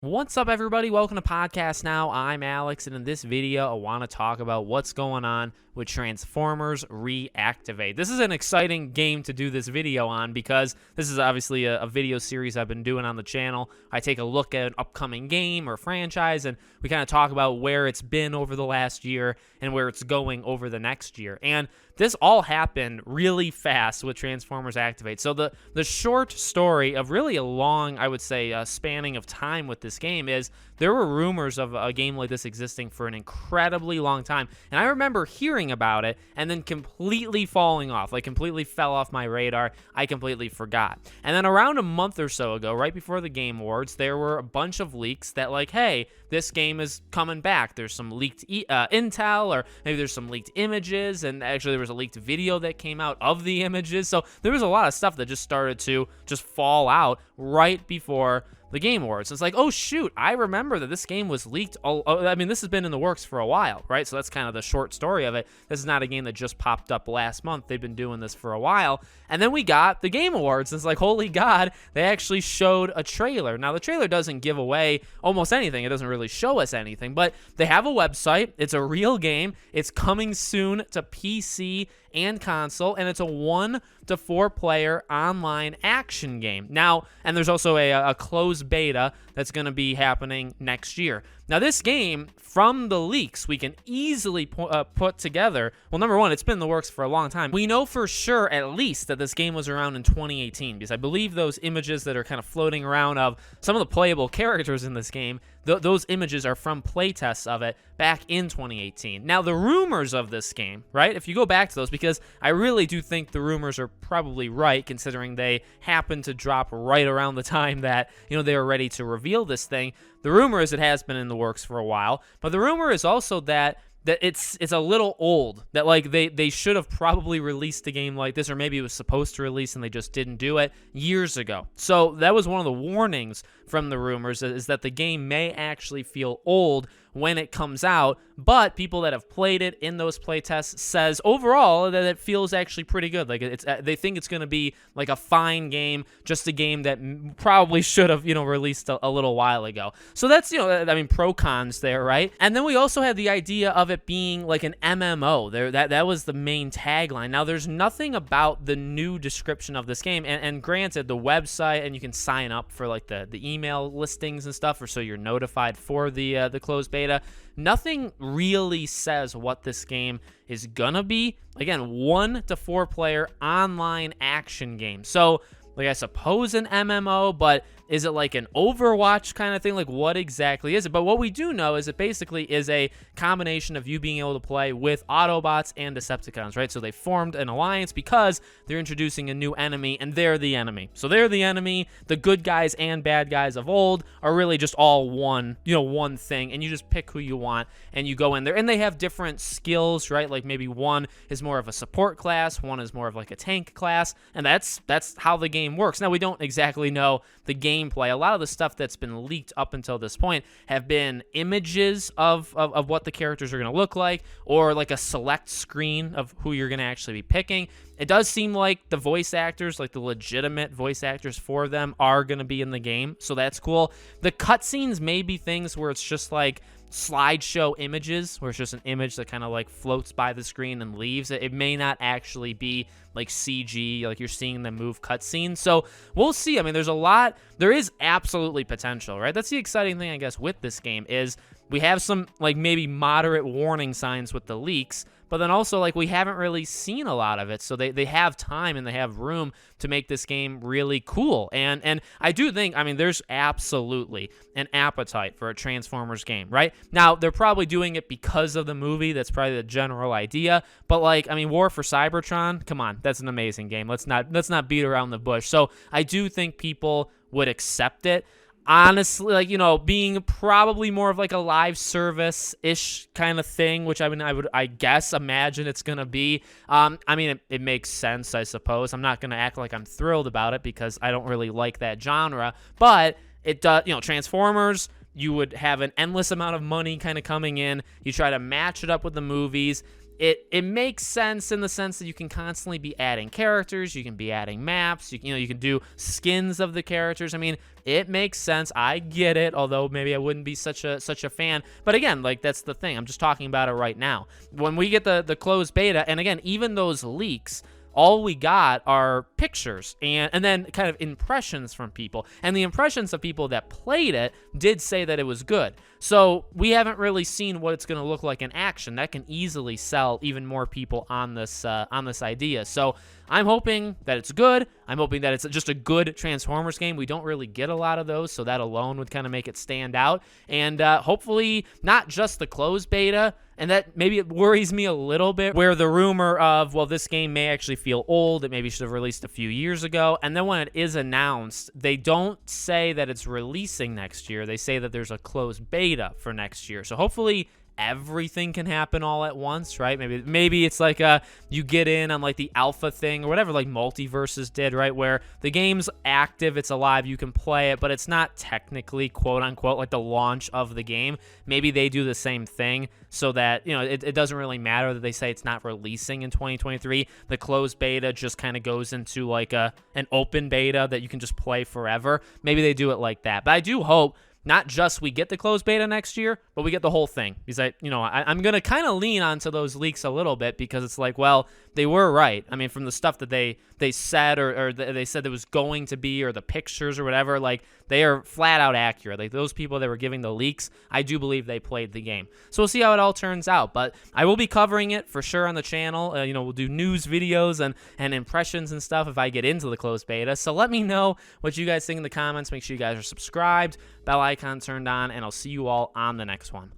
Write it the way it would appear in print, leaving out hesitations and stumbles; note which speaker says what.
Speaker 1: What's up, everybody? Welcome to Podcast Now. I'm Alex, and in this video, I want to talk about what's going on with Transformers Reactivate. This is an exciting game to do this video on because this is obviously a video series I've been doing on the channel. I take a look at an upcoming game or franchise, and we kind of talk about where it's been over the last year and where it's going over the next year. And this all happened really fast with Transformers Activate. So the short story of really a long, I would say, spanning of time with this game is there were rumors of a game like this existing for an incredibly long time. And I remember hearing about it and then completely falling off, like completely fell off my radar. I completely forgot. And then around a month or so ago, right before the Game Awards, there were a bunch of leaks that like, hey, this game is coming back. There's some leaked intel, or maybe there's some leaked images, and actually there was a leaked video that came out of the images. So there was a lot of stuff that just started to just fall out right before the Game Awards. It's like, oh shoot, I remember that this game was leaked. I mean, this has been in the works for a while, right? So that's kind of the short story of it. This is not a game that just popped up last month. They've been doing this for a while. And then we got the Game Awards. It's like, holy God, they actually showed a trailer. Now, the trailer doesn't give away almost anything. It doesn't really show us anything, but they have a website. It's a real game. It's coming soon to PC and console, and it's a 1 to 4 player online action game. Now, and there's also a closed beta that's going to be happening next year. Now, this game, from the leaks, we can easily put together. Well, number one, it's been in the works for a long time. We know for sure, at least, that this game was around in 2018, because I believe those images that are kind of floating around of some of the playable characters in this game, those images are from playtests of it back in 2018. Now, the rumors of this game, right, if you go back to those, because I really do think the rumors are probably right, considering they happen to drop right around the time that, they were ready to reveal this thing. The rumor is it has been in the works for a while, but the rumor is also that it's a little old, that like they should have probably released a game like this, or maybe it was supposed to release and they just didn't do it years ago. So that was one of the warnings from the rumors, is that the game may actually feel old when it comes out, but people that have played it in those playtests says overall that it feels actually pretty good. Like they think it's going to be like a fine game, just a game that probably should have, released a little while ago. So that's, pro cons there, right? And then we also had the idea of it being like an MMO. That was the main tagline. Now, there's nothing about the new description of this game, and granted, the website, and you can sign up for like the email listings and stuff, or so you're notified for the closed beta. Nothing really says what this game is gonna be. Again, 1 to 4 player online action game. So, like, I suppose an MMO, but is it like an Overwatch kind of thing? Like, what exactly is it? But what we do know is it basically is a combination of you being able to play with Autobots and Decepticons, right? So they formed an alliance because they're introducing a new enemy, and they're the enemy. So they're the enemy. The good guys and bad guys of old are really just all one thing, and you just pick who you want, and you go in there. And they have different skills, right? Like maybe one is more of a support class, one is more of like a tank class, and that's how the game works. Now, we don't exactly know the gameplay. A lot of the stuff that's been leaked up until this point have been images of what the characters are going to look like, or like a select screen of who you're going to actually be picking. It does seem like the voice actors, like the legitimate voice actors for them, are going to be in the game, so that's cool. The cutscenes may be things where it's just like slideshow images, where it's just an image that kind of like floats by the screen and leaves. It may not actually be like CG, like you're seeing them move cutscenes. So we'll see. I mean, there is absolutely potential, right? That's the exciting thing, I guess, with this game, is we have some like maybe moderate warning signs with the leaks, but then also like we haven't really seen a lot of it. So they have time and they have room to make this game really cool. And I do think, there's absolutely an appetite for a Transformers game, right? Now, they're probably doing it because of the movie. That's probably the general idea. But War for Cybertron, come on, that's an amazing game. Let's not beat around the bush. So I do think people would accept it. Honestly, being probably more of like a live service-ish kind of thing, which I would imagine it's going to be. It makes sense, I suppose. I'm not going to act like I'm thrilled about it because I don't really like that genre, but it does, Transformers, you would have an endless amount of money kind of coming in. You try to match it up with the movies. it makes sense in the sense that you can constantly be adding characters, you can be adding maps, you can do skins of the characters. I mean, it makes sense. I get it, although maybe I wouldn't be such a fan. But again, like, that's the thing. I'm just talking about it right now. When we get the closed beta, and again, even those leaks, all we got are pictures and then kind of impressions from people. And the impressions of people that played it did say that it was good. So we haven't really seen what it's going to look like in action. That can easily sell even more people on this idea. So I'm hoping that it's good. I'm hoping that it's just a good Transformers game. We don't really get a lot of those, so that alone would kind of make it stand out. And hopefully not just the closed beta, and that maybe it worries me a little bit, where the rumor of, well, this game may actually feel old, it maybe should have released a few years ago, and then when it is announced, they don't say that it's releasing next year. They say that there's a closed beta for next year. So hopefully everything can happen all at once, right? Maybe it's like you get in on like the alpha thing or whatever, like Multiverses did, right? Where the game's active, it's alive, you can play it, but it's not technically, quote unquote, like the launch of the game. Maybe they do the same thing so that, you know, it doesn't really matter that they say it's not releasing in 2023. The closed beta just kind of goes into like an open beta that you can just play forever. Maybe they do it like that. But I do hope not just we get the closed beta next year, but we get the whole thing. Because I'm going to kind of lean onto those leaks a little bit, because it's like, well, they were right. I mean, from the stuff that they said or they said it was going to be, or the pictures or whatever, like, they are flat out accurate. Like, those people that were giving the leaks, I do believe they played the game. So we'll see how it all turns out. But I will be covering it for sure on the channel. We'll do news videos and impressions and stuff if I get into the closed beta. So let me know what you guys think in the comments. Make sure you guys are subscribed, bell icon turned on, and I'll see you all on the next one.